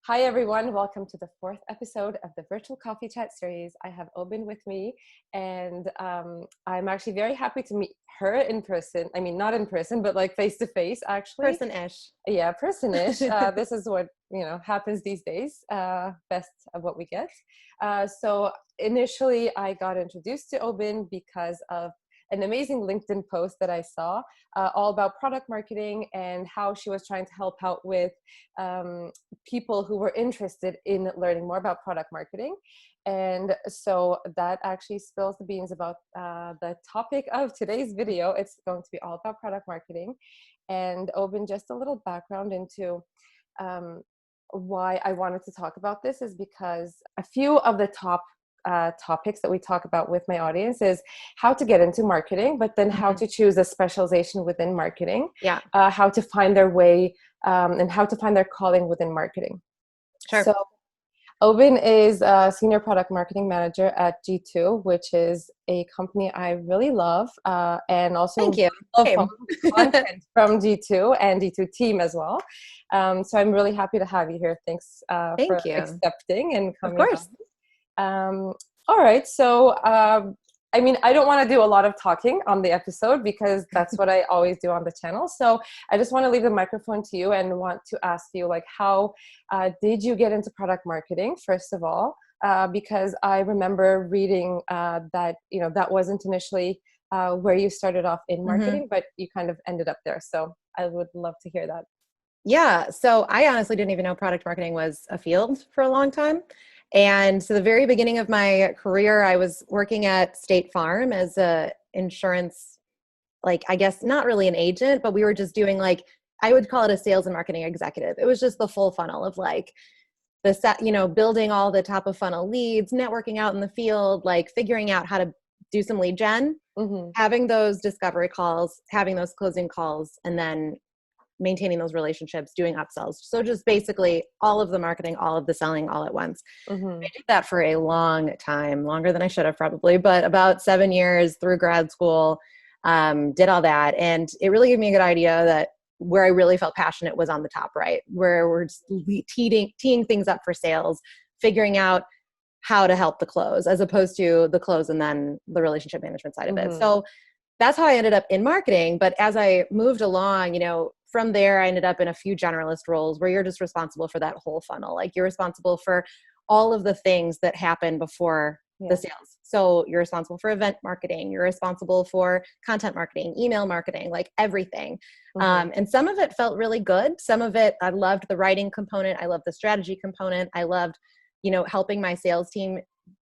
Hi, everyone. Welcome to the fourth episode of the Virtual Coffee Chat series. I have Aubyn with me, and I'm actually very happy to meet her in person. I mean, not in person, but like face to face, actually. Person-ish. Yeah, person-ish. This is what, happens these days. Best of what we get. So initially, I got introduced to Aubyn because of an amazing LinkedIn post that I saw all about product marketing and how she was trying to help out with people who were interested in learning more about product marketing. And so that actually spills the beans about the topic of today's video. It's going to be all about product marketing. And Aubyn, just a little background into why I wanted to talk about this is because a few of the top topics that we talk about with my audience is how to get into marketing, but then how to choose a specialization within marketing, how to find their way and how to find their calling within marketing. Sure. So Aubyn is a senior product marketing manager at G2, which is a company I really love, and also Thank you. love content from G2 and G2 team as well. So I'm really happy to have you here. Thanks for accepting and coming. Of course. All right. So, I don't want to do a lot of talking on the episode because that's what I always do on the channel. So I just want to leave the microphone to you and want to ask you, like, how did you get into product marketing, first of all? Because I remember reading that, that wasn't initially where you started off in marketing, but you kind of ended up there. So I would love to hear that. Yeah. So I honestly didn't even know product marketing was a field for a long time. And so the very beginning of my career, I was working at State Farm as a insurance, I guess not really an agent, but we were just doing I would call it a sales and marketing executive. It was just the full funnel of building all the top of funnel leads, networking out in the field, figuring out how to do some lead gen, having those discovery calls, having those closing calls, and then maintaining those relationships, doing upsells. So just basically all of the marketing, all of the selling all at once. I did that for a long time, longer than I should have probably, but about 7 years through grad school, did all that. And it really gave me a good idea that where I really felt passionate was on the top right, where we're just teeing things up for sales, figuring out how to help the close as opposed to the close and then the relationship management side of it. So that's how I ended up in marketing. But as I moved along, from there, I ended up in a few generalist roles where you're just responsible for that whole funnel. You're responsible for all of the things that happen before the sales. So you're responsible for event marketing. You're responsible for content marketing, email marketing, everything. And some of it felt really good. Some of it, I loved the writing component. I loved the strategy component. I loved, helping my sales team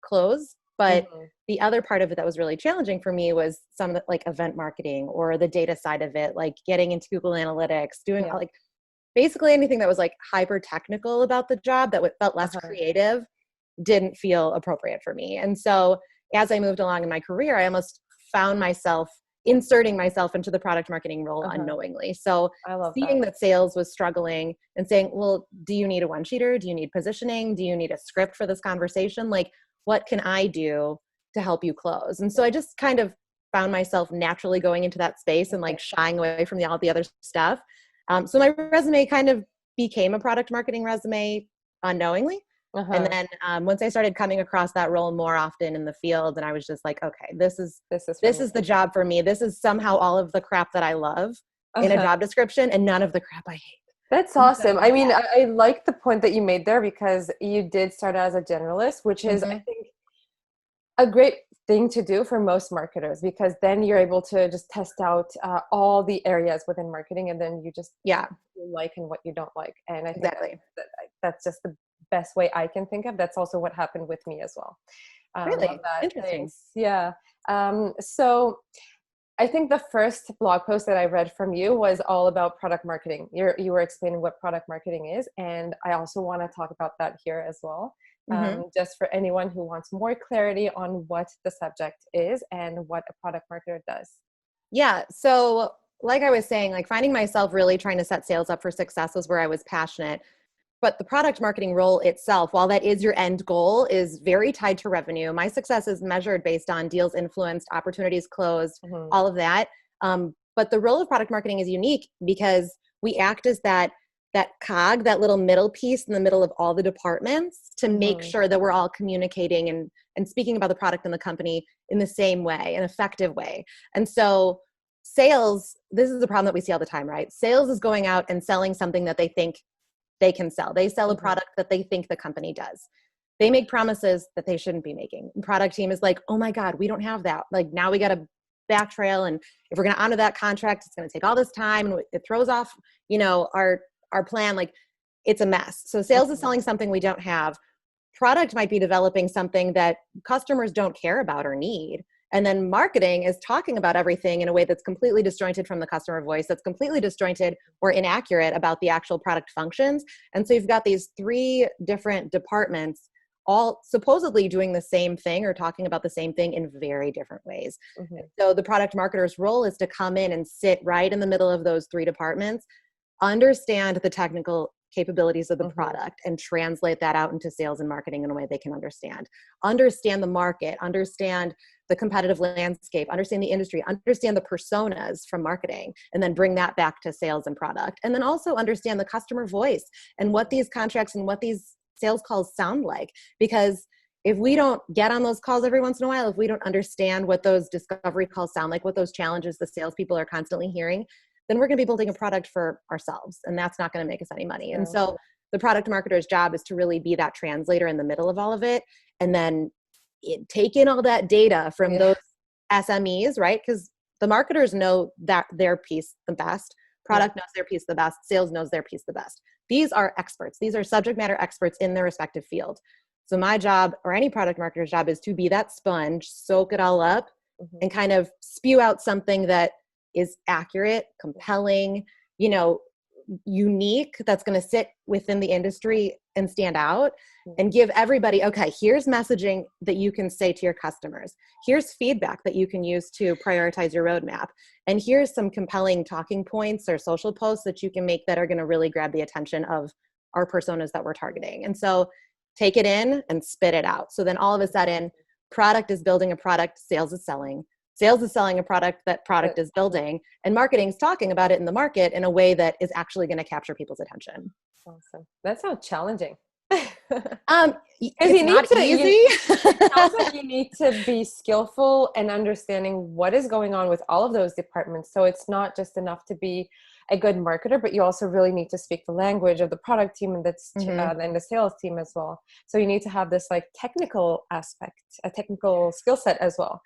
close. But the other part of it that was really challenging for me was some of the event marketing or the data side of it, getting into Google Analytics, doing basically anything that was hyper technical about the job that felt less creative didn't feel appropriate for me. And so as I moved along in my career, I almost found myself inserting myself into the product marketing role unknowingly. So seeing that sales was struggling and saying, well, do you need a one-sheeter? Do you need positioning? Do you need a script for this conversation? What can I do to help you close? And so I just kind of found myself naturally going into that space and shying away from all the other stuff. So my resume kind of became a product marketing resume unknowingly. And then once I started coming across that role more often in the field, and I was just okay, this is the job for me. This is somehow all of the crap that I love in a job description and none of the crap I hate. That's awesome. I like the point that you made there because you did start as a generalist, which is, I think, a great thing to do for most marketers because then you're able to just test out all the areas within marketing and then you just what you like and what you don't like. And I think that's just the best way I can think of. That's also what happened with me as well. Really? Interesting. Thanks. Yeah. So I think the first blog post that I read from you was all about product marketing. You were explaining what product marketing is, and I also want to talk about that here as well, just for anyone who wants more clarity on what the subject is and what a product marketer does. Yeah. So like I was saying, finding myself really trying to set sales up for success was where I was passionate. But the product marketing role itself, while that is your end goal, is very tied to revenue. My success is measured based on deals influenced, opportunities closed, all of that. But the role of product marketing is unique because we act as that that cog, that little middle piece in the middle of all the departments to make sure that we're all communicating and speaking about the product and the company in the same way, an effective way. And so sales, this is a problem that we see all the time, right? Sales is going out and selling something that they think they can sell. They sell a product that they think the company does. They make promises that they shouldn't be making. The product team is like, oh my God, we don't have that. Like now we got to back trail. And if we're going to honor that contract, it's going to take all this time and it throws off, you know, our plan. Like it's a mess. So sales is selling something we don't have. Product might be developing something that customers don't care about or need. And then marketing is talking about everything in a way that's completely disjointed from the customer voice, that's completely disjointed or inaccurate about the actual product functions. And so you've got these three different departments all supposedly doing the same thing or talking about the same thing in very different ways. So the product marketer's role is to come in and sit right in the middle of those three departments, understand the technical capabilities of the product and translate that out into sales and marketing in a way they can understand the market, understand the competitive landscape, understand the industry, understand the personas from marketing, and then bring that back to sales and product. And then also understand the customer voice and what these contracts and what these sales calls sound like. Because if we don't get on those calls every once in a while, if we don't understand what those discovery calls sound like, what those challenges the salespeople are constantly hearing, then we're going to be building a product for ourselves, and that's not going to make us any money. And so the product marketer's job is to really be that translator in the middle of all of it, and then take in all that data from those SMEs, right? Because the marketers know that their piece the best, product knows their piece the best, sales knows their piece the best. These are experts. These are subject matter experts in their respective field. So my job, or any product marketer's job, is to be that sponge, soak it all up, and kind of spew out something that is accurate, compelling, you know, unique, that's going to sit within the industry and stand out, and give everybody, okay, here's messaging that you can say to your customers. Here's feedback that you can use to prioritize your roadmap. And here's some compelling talking points or social posts that you can make that are going to really grab the attention of our personas that we're targeting. And so take it in and spit it out. So then all of a sudden, product is building a product, sales is selling. Sales is selling a product that product is building, and marketing is talking about it in the market in a way that is actually going to capture people's attention. Awesome. That sounds challenging. It's not easy. It sounds like you need to be skillful and understanding what is going on with all of those departments. So it's not just enough to be a good marketer, but you also really need to speak the language of the product team and and the sales team as well. So you need to have this like technical aspect, a technical skill set as well,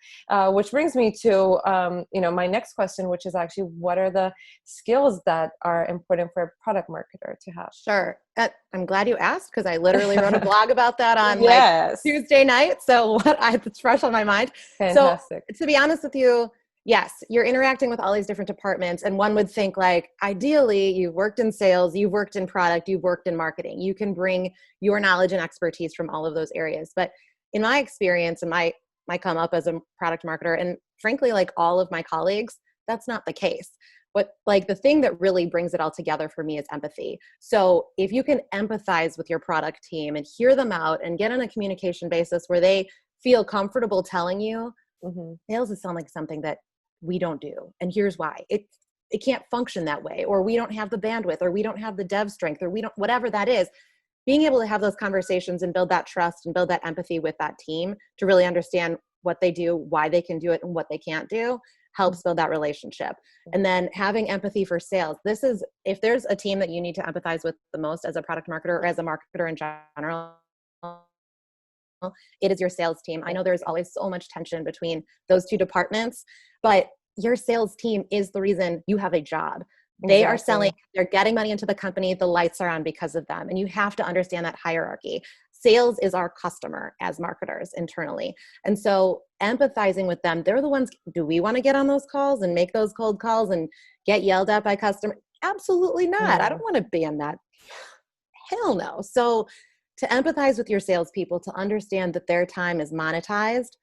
which brings me to my next question, which is actually, what are the skills that are important for a product marketer to have? Sure. I'm glad you asked, because I literally wrote a blog about that on like Tuesday night. So it's fresh on my mind. Fantastic. So to be honest with you, yes, you're interacting with all these different departments, and one would think like, ideally, you've worked in sales, you've worked in product, you've worked in marketing. You can bring your knowledge and expertise from all of those areas. But in my experience and my come up as a product marketer, and frankly, like all of my colleagues, that's not the case. The thing that really brings it all together for me is empathy. So if you can empathize with your product team and hear them out and get on a communication basis where they feel comfortable telling you, sales is sound like something that we don't do, and here's why. It can't function that way, or we don't have the bandwidth, or we don't have the dev strength, or we don't, whatever that is. Being able to have those conversations and build that trust and build that empathy with that team to really understand what they do, why they can do it, and what they can't do, helps build that relationship. And then having empathy for sales. This is, if there's a team that you need to empathize with the most as a product marketer or as a marketer in general, it is your sales team. I know there's always so much tension between those two departments, but your sales team is the reason you have a job. They are selling, they're getting money into the company, the lights are on because of them. And you have to understand that hierarchy. Sales is our customer as marketers internally. And so empathizing with them, they're the ones, do we want to get on those calls and make those cold calls and get yelled at by customers? Absolutely not. I don't want to be in that. Hell no. So to empathize with your salespeople, to understand that their time is monetized,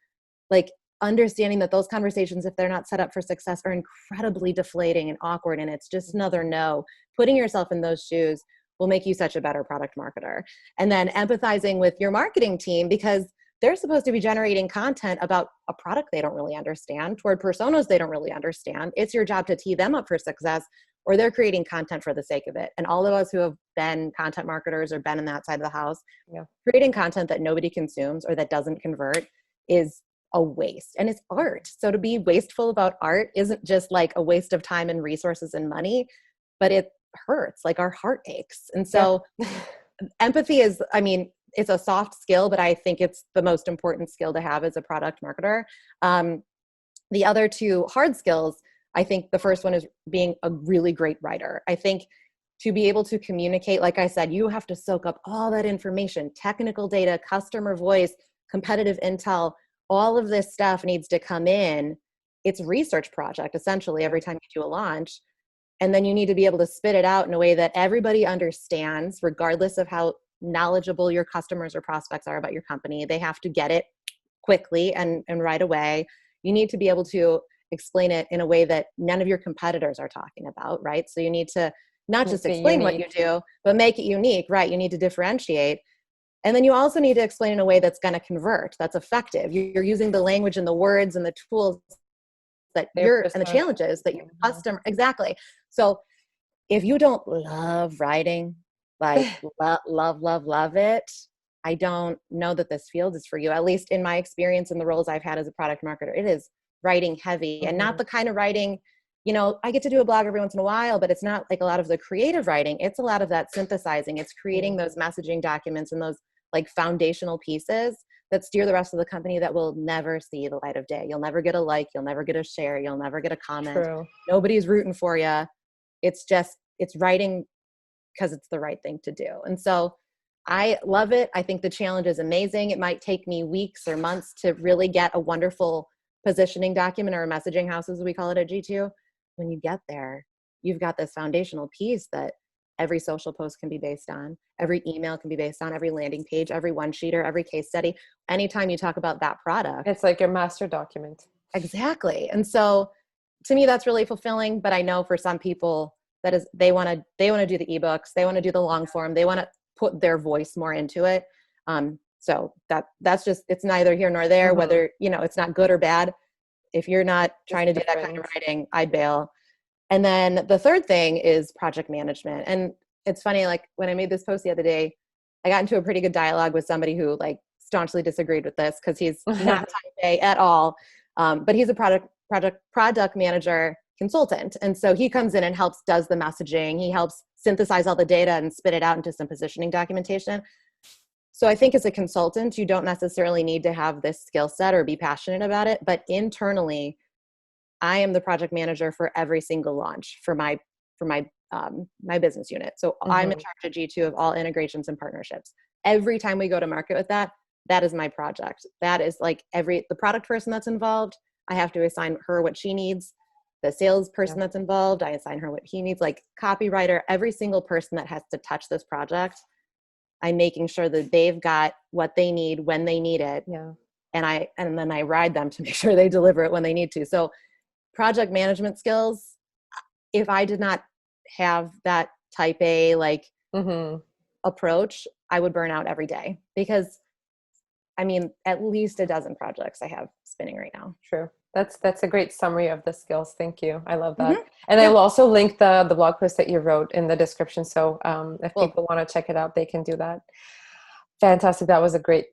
like understanding that those conversations, if they're not set up for success, are incredibly deflating and awkward, and it's just another no. Putting yourself in those shoes will make you such a better product marketer. And then empathizing with your marketing team, because they're supposed to be generating content about a product they don't really understand, toward personas they don't really understand. It's your job to tee them up for success or they're creating content for the sake of it. And all of us who have been content marketers or been in that side of the house, creating content that nobody consumes or that doesn't convert is a waste, and it's art. So to be wasteful about art isn't just like a waste of time and resources and money, but it hurts, like our heart aches. And so empathy is, I mean, it's a soft skill, but I think it's the most important skill to have as a product marketer. The other two hard skills, I think the first one is being a really great writer. I think to be able to communicate, like I said, you have to soak up all that information, technical data, customer voice, competitive intel, all of this stuff needs to come in. It's a research project, essentially, every time you do a launch. And then you need to be able to spit it out in a way that everybody understands, regardless of how knowledgeable your customers or prospects are about your company. They have to get it quickly and right away. You need to be able to explain it in a way that none of your competitors are talking about, right? So you need to not just explain what you do, but make it unique, right? You need to differentiate. And then you also need to explain in a way that's going to convert, that's effective. You're using the language and the words and the tools that and the challenges that your customer, exactly. So if you don't love writing, like love it, I don't know that this field is for you. At least in my experience in the roles I've had as a product marketer, it is writing heavy and not the kind of writing, you know, I get to do a blog every once in a while, but it's not like a lot of the creative writing. It's a lot of that synthesizing. It's creating those messaging documents and those like foundational pieces that steer the rest of the company that will never see the light of day. You'll never get a like, you'll never get a share, you'll never get a comment. True. Nobody's rooting for you. It's just, it's writing because it's the right thing to do. And so I love it. I think the challenge is amazing. It might take me weeks or months to really get a wonderful positioning document or a messaging house, as we call it at G2. When you get there, you've got this foundational piece that every social post can be based on, every email can be based on, every landing page, every one-sheeter, every case study. Anytime you talk about that product, it's like your master document. Exactly. And so to me, that's really fulfilling. But I know for some people that is, they want to do the ebooks, they want to do the long form, they want to put their voice more into it. So that's just, it's neither here nor there, whether, you know, it's not good or bad. If you're not trying to do that kind of writing, I'd bail. And then the third thing is project management. And it's funny, like when I made this post the other day, I got into a pretty good dialogue with somebody who like staunchly disagreed with this because he's not type A at all. But he's a product manager consultant. And so he comes in and does the messaging. He helps synthesize all the data and spit it out into some positioning documentation. So I think as a consultant, you don't necessarily need to have this skill set or be passionate about it, but internally, I am the project manager for every single launch for my my business unit. So I'm in charge of G2 of all integrations and partnerships. Every time we go to market with that is my project. That is like the product person that's involved, I have to assign her what she needs. The salesperson that's involved, I assign her what he needs. Like copywriter, every single person that has to touch this project, I'm making sure that they've got what they need when they need it. Yeah. And then I ride them to make sure they deliver it when they need to. So project management skills, if I did not have that type A like approach, I would burn out every day because I mean, at least a dozen projects I have spinning right now. True. That's a great summary of the skills. Thank you. I love that. And I will also link the blog post that you wrote in the description. So if people want to check it out, they can do that. Fantastic. That was a great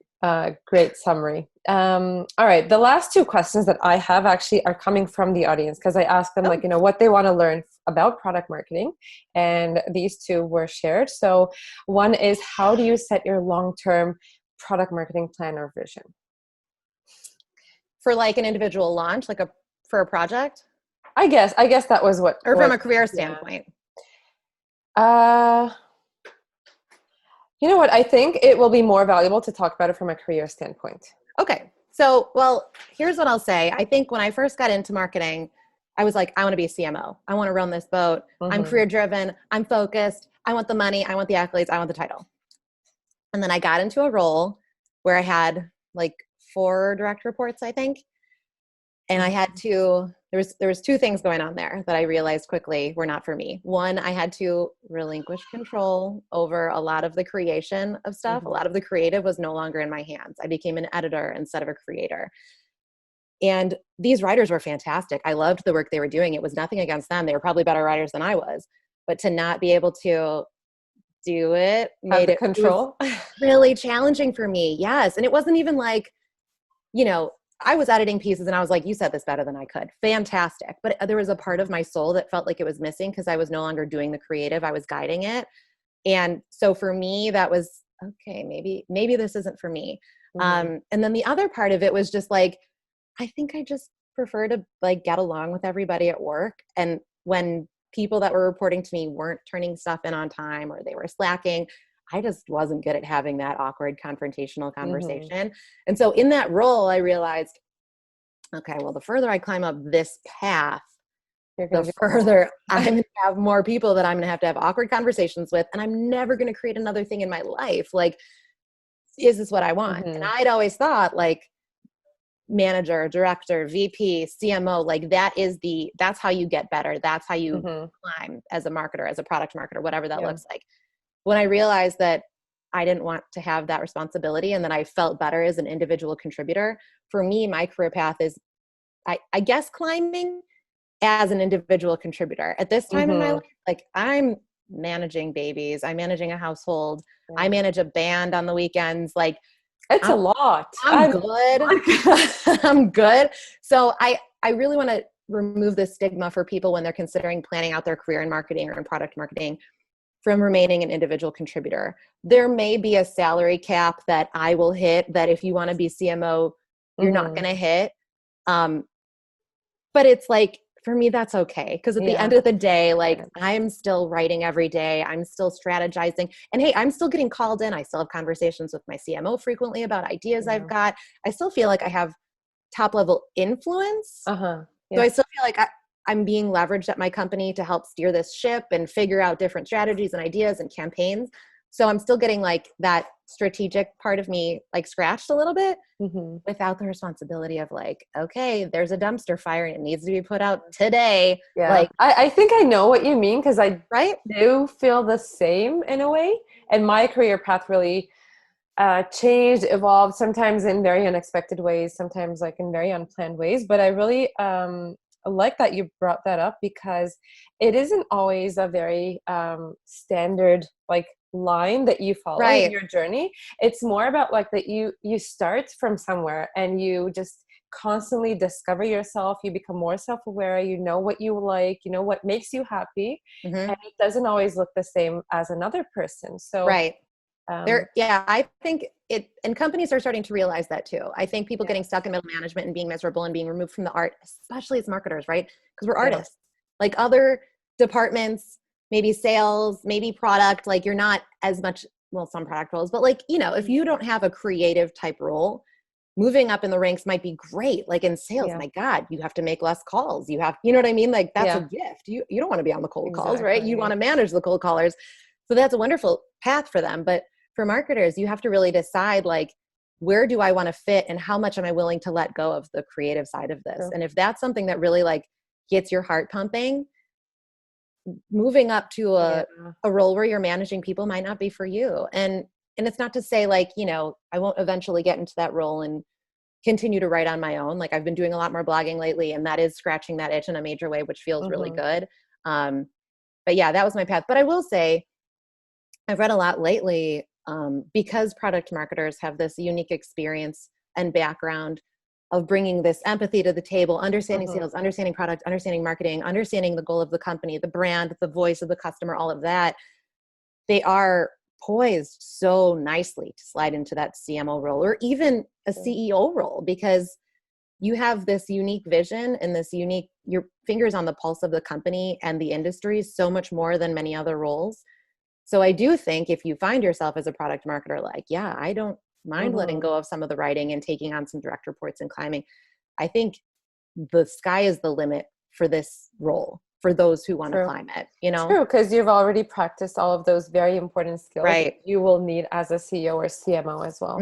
summary. All right. The last two questions that I have actually are coming from the audience because I asked them like, you know, what they want to learn about product marketing. And these two were shared. So one is, how do you set your long-term product marketing plan or vision? For like an individual launch, like for a project? I guess that was what. Or from a career standpoint? You know what? I think it will be more valuable to talk about it from a career standpoint. Okay. So, well, here's what I'll say. I think when I first got into marketing, I was like, I want to be a CMO. I want to run this boat. I'm career driven. I'm focused. I want the money. I want the accolades. I want the title. And then I got into a role where I had like 4 direct reports, I think. And I had to, there was 2 things going on there that I realized quickly were not for me. One, I had to relinquish control over a lot of the creation of stuff. A lot of the creative was no longer in my hands. I became an editor instead of a creator. And these writers were fantastic. I loved the work they were doing. It was nothing against them. They were probably better writers than I was. But to not be able to do it Have made the it was control. really challenging for me. Yes. And it wasn't even like, you know, I was editing pieces and I was like, you said this better than I could. Fantastic. But there was a part of my soul that felt like it was missing because I was no longer doing the creative. I was guiding it. And so for me, that was, okay, maybe this isn't for me. And then the other part of it was just like, I think I just prefer to like get along with everybody at work. And when people that were reporting to me weren't turning stuff in on time or they were slacking, I just wasn't good at having that awkward confrontational conversation. And so in that role, I realized, okay, well, the further I climb up this path, the further I'm going to have more people that I'm going to have awkward conversations with. And I'm never going to create another thing in my life. Like, is this what I want? And I'd always thought like manager, director, VP, CMO, like that's how you get better. That's how you climb as a marketer, as a product marketer, whatever that looks like. When I realized that I didn't want to have that responsibility and that I felt better as an individual contributor, for me, my career path is, I guess, climbing as an individual contributor. At this time in my life, like I'm managing babies, I'm managing a household, I manage a band on the weekends. Like it's a lot. I'm good. I'm good. So I really want to remove the stigma for people when they're considering planning out their career in marketing or in product marketing from remaining an individual contributor. There may be a salary cap that I will hit that if you want to be CMO, you're not going to hit. But it's like, for me, that's okay. Because at the end of the day, like I'm still writing every day. I'm still strategizing. And hey, I'm still getting called in. I still have conversations with my CMO frequently about ideas I've got. I still feel like I have top level influence. So I still feel like I'm being leveraged at my company to help steer this ship and figure out different strategies and ideas and campaigns. So I'm still getting like that strategic part of me like scratched a little bit without the responsibility of like, okay, there's a dumpster fire and it needs to be put out today. Yeah. Like, I think I know what you mean because I do feel the same in a way. And my career path really changed, evolved, sometimes in very unexpected ways, sometimes like in very unplanned ways. But I really like that you brought that up because it isn't always a very standard like line that you follow in your journey. It's more about like that you start from somewhere and you just constantly discover yourself. You become more self-aware. You know what you like, you know what makes you happy, and it doesn't always look the same as another person. So I think it, and companies are starting to realize that too. I think people getting stuck in middle management and being miserable and being removed from the art, especially as marketers, right? Because we're artists. Like other departments, maybe sales, maybe product, like you're not as much, well, some product roles, but like, you know, if you don't have a creative type role, moving up in the ranks might be great. Like in sales, my God, you have to make less calls. You have, you know what I mean? Like that's a gift. You don't want to be on the cold calls, right? You want to manage the cold callers. So that's a wonderful path for them. But for marketers, you have to really decide like, where do I want to fit and how much am I willing to let go of the creative side of this? And if that's something that really like gets your heart pumping, moving up to a role where you're managing people might not be for you. And it's not to say like, you know, I won't eventually get into that role and continue to write on my own. Like I've been doing a lot more blogging lately and that is scratching that itch in a major way, which feels really good. But yeah, that was my path. But I will say I've read a lot lately because product marketers have this unique experience and background of bringing this empathy to the table, understanding sales, understanding product, understanding marketing, understanding the goal of the company, the brand, the voice of the customer, all of that. They are poised so nicely to slide into that CMO role or even a CEO role because you have this unique vision and this unique, your fingers on the pulse of the company and the industry so much more than many other roles. So I do think if you find yourself as a product marketer, like, yeah, I don't mind letting go of some of the writing and taking on some direct reports and climbing. I think the sky is the limit for this role for those who want to climb it, you know? True, because you've already practiced all of those very important skills that you will need as a CEO or CMO as well.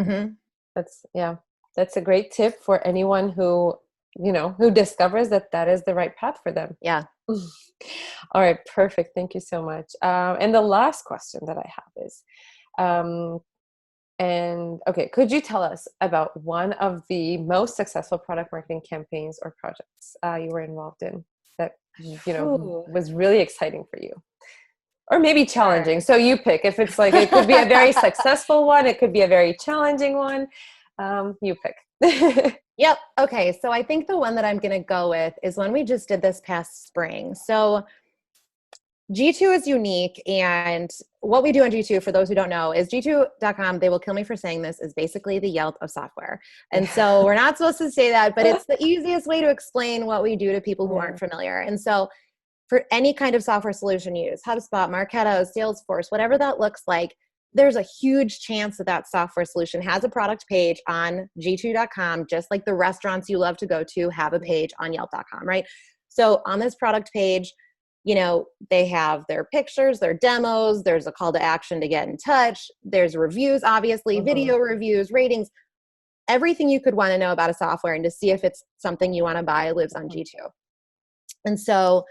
That's a great tip for anyone who, you know, who discovers that that is the right path for them. Yeah. All right, perfect. Thank you so much. And the last question that I have is, And okay, could you tell us about one of the most successful product marketing campaigns or projects you were involved in that, Ooh. was really exciting for you? Or maybe challenging. Sure. So you pick. If it's like, it could be a very successful one, it could be a very challenging one. You pick. Yep. Okay. So I think the one that I'm going to go with is one we just did this past spring. So G2 is unique. And what we do on G2, for those who don't know, is G2.com, they will kill me for saying this, is basically the Yelp of software. And so we're not supposed to say that, but it's the easiest way to explain what we do to people who aren't familiar. And so for any kind of software solution you use, HubSpot, Marketo, Salesforce, whatever that looks like, there's a huge chance that that software solution has a product page on G2.com, just like the restaurants you love to go to have a page on Yelp.com, right? So on this product page, they have their pictures, their demos, there's a call to action to get in touch, there's reviews, obviously, video reviews, ratings, everything you could want to know about a software and to see if it's something you want to buy lives on G2. And so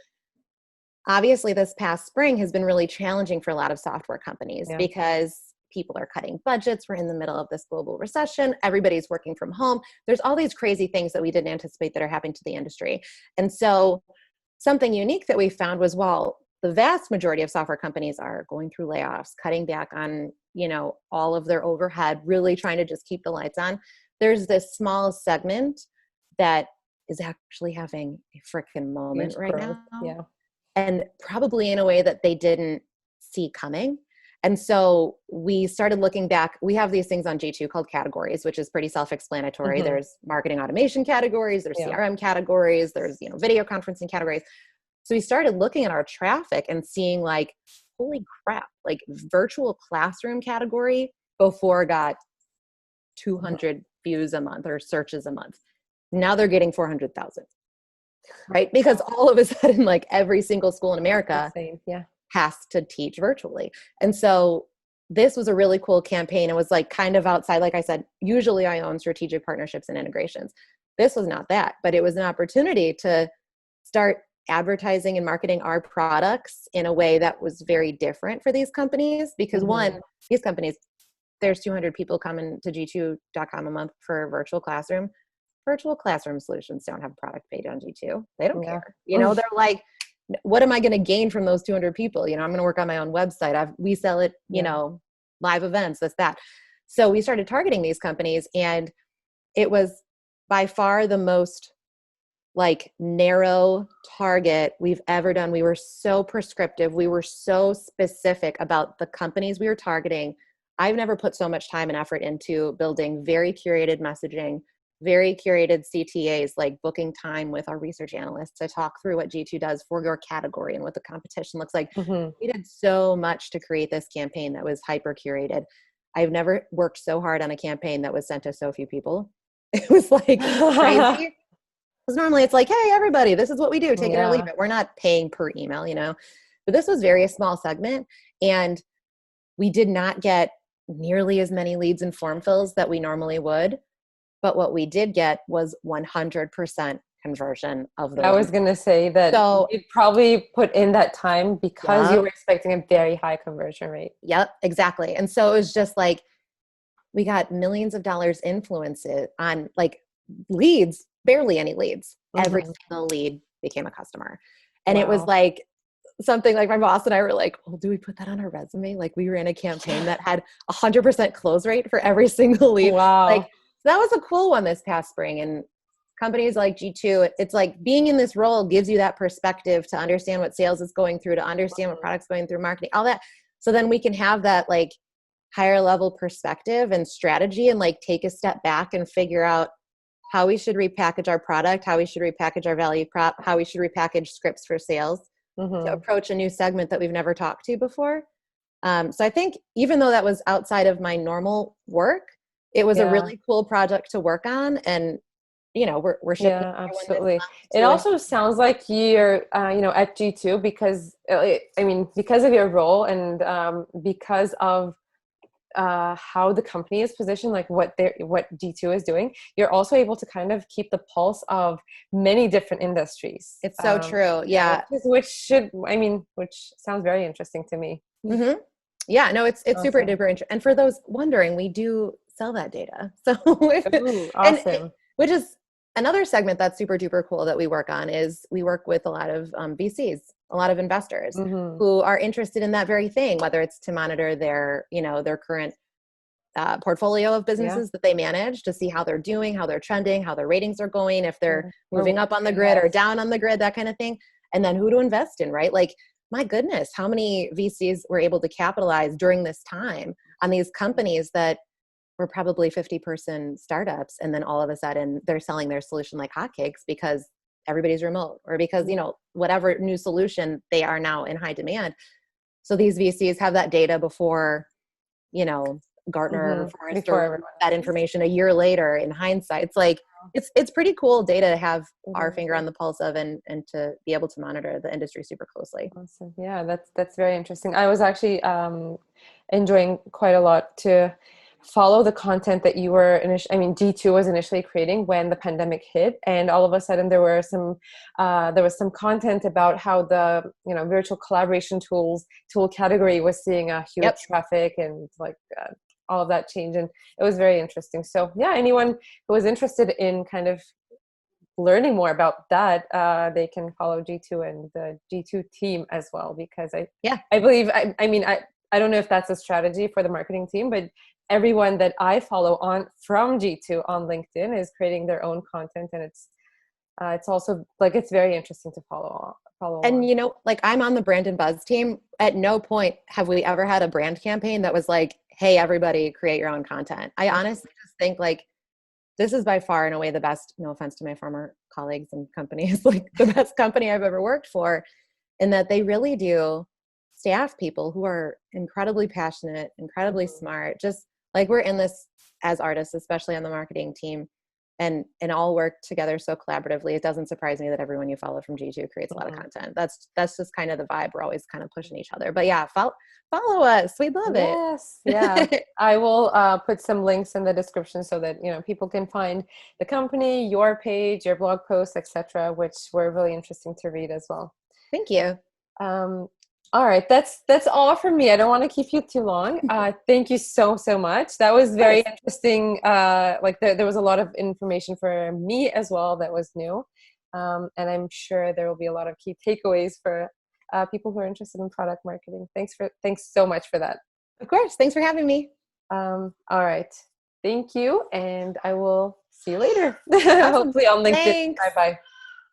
obviously this past spring has been really challenging for a lot of software companies because people are cutting budgets. We're in the middle of this global recession. Everybody's working from home. There's all these crazy things that we didn't anticipate that are happening to the industry. And so something unique that we found was, while the vast majority of software companies are going through layoffs, cutting back on, all of their overhead, really trying to just keep the lights on, there's this small segment that is actually having a freaking moment Huge right growth. now. Yeah. And probably in a way that they didn't see coming. And so we started looking back. We have these things on G2 called categories, which is pretty self-explanatory. There's marketing automation categories, there's CRM categories, there's video conferencing categories. So we started looking at our traffic and seeing like, holy crap, like virtual classroom category before got 200 views a month or searches a month. Now they're getting 400,000. Right? Because all of a sudden, like every single school in America has to teach virtually. And so this was a really cool campaign. It was like kind of outside, like I said, usually I own strategic partnerships and integrations. This was not that, but it was an opportunity to start advertising and marketing our products in a way that was very different for these companies. Because one, these companies, there's 200 people coming to G2.com a month for a virtual classroom. Virtual classroom solutions don't have a product page on G2. They don't care. They're like, what am I going to gain from those 200 people? I'm going to work on my own website. We sell it, live events, this, that. So we started targeting these companies, and it was by far the most like narrow target we've ever done. We were so prescriptive. We were so specific about the companies we were targeting. I've never put so much time and effort into building very curated messaging, very curated CTAs, like booking time with our research analysts to talk through what G2 does for your category and what the competition looks like. We did so much to create this campaign that was hyper curated. I've never worked so hard on a campaign that was sent to so few people. It was like crazy. Because normally it's like, hey, everybody, this is what we do. Take it or leave it. We're not paying per email, But this was very small segment. And we did not get nearly as many leads and form fills that we normally would. But what we did get was 100% conversion of those. I was going to say that you probably put in that time because you were expecting a very high conversion rate. Yep, exactly. And so it was just like, we got millions of dollars influences on like leads, barely any leads. Every single lead became a customer. And it was like something like my boss and I were like, well, do we put that on our resume? Like we ran a campaign that had 100% close rate for every single lead. Wow. Like that was a cool one this past spring. And companies like G2, it's like being in this role gives you that perspective to understand what sales is going through, to understand what products going through, marketing, all that. So then we can have that like higher level perspective and strategy and like take a step back and figure out how we should repackage our product, how we should repackage our value prop, how we should repackage scripts for sales to approach a new segment that we've never talked to before. So I think even though that was outside of my normal work, it was a really cool project to work on. And, we're shipping. Yeah, absolutely. It also sounds like you're, at G2 because, because of your role and because of how the company is positioned, like what G2 is doing, you're also able to kind of keep the pulse of many different industries. It's so true. Yeah. Which sounds very interesting to me. Yeah, no, it's super Awesome. duper interesting. And for those wondering, we do sell that data. So, Ooh, and awesome. which is another segment that's super duper cool that we work on is we work with a lot of VCs, a lot of investors Mm-hmm. who are interested in that very thing, whether it's to monitor their, their current portfolio of Yeah. businesses that they manage to see how they're doing, how they're trending, how their ratings are going, if they're Yeah. moving up on the grid or down on the grid, that kind of thing. And then who to invest in, right? Like, my goodness, how many VCs were able to capitalize during this time on these companies that were probably 50-person startups. And then all of a sudden they're selling their solution like hotcakes because everybody's remote or because, whatever new solution, they are now in high demand. So these VCs have that data before, Gartner or Mm-hmm. Before Forrester, everyone that else. information a year later in hindsight. It's like, it's pretty cool data to have our Mm-hmm. finger on the pulse of and to be able to monitor the industry super closely. Awesome. Yeah, that's very interesting. I was actually enjoying quite a lot to follow the content that you were initially, I mean, G2 was initially creating when the pandemic hit, and all of a sudden there was some content about how the virtual collaboration tool category was seeing a huge Yep. traffic and like all of that change, and it was very interesting. So yeah, anyone who was interested in kind of learning more about that, they can follow G2 and the G2 team as well, because Yeah. I believe, I mean, I don't know if that's a strategy for the marketing team, but everyone that I follow on from G2 on LinkedIn is creating their own content, and it's also like, it's very interesting to follow And along. like, I'm on the brand and buzz team. At no point have we ever had a brand campaign that was like, hey, everybody create your own content. I honestly just think like this is by far in a way the best, no offense to my former colleagues and companies, like the best company I've ever worked for, in that they really do staff people who are incredibly passionate, incredibly Mhm. smart. Just like, we're in this as artists, especially on the marketing team, and all work together so collaboratively. It doesn't surprise me that everyone you follow from G2 creates a lot of Mhm. content. That's just kind of the vibe. We're always kind of pushing each other. But yeah, follow us. We'd love it. Yes, yeah. I will put some links in the description so that people can find the company, your page, your blog posts, etc., which were really interesting to read as well. Thank you. Um, all right, that's all from me. I don't want to keep you too long. Thank you so much. That was Of very course. interesting. Like there was a lot of information for me as well that was new, and I'm sure there will be a lot of key takeaways for people who are interested in product marketing. Thanks so much for that. Of course. Thanks for having me. All right, thank you, and I will see you later. Awesome. Hopefully on LinkedIn. Thanks. Bye bye.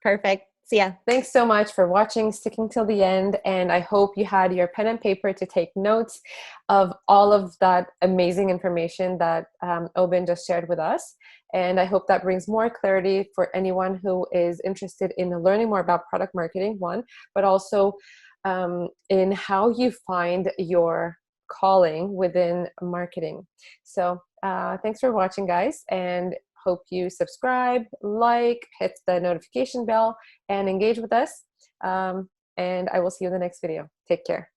Perfect. See ya. Thanks so much for watching, sticking till the end, and I hope you had your pen and paper to take notes of all of that amazing information that Aubyn just shared with us. And I hope that brings more clarity for anyone who is interested in learning more about product marketing, one, but also in how you find your calling within marketing. So thanks for watching, guys, and hope you subscribe, like, hit the notification bell, and engage with us. And I will see you in the next video. Take care.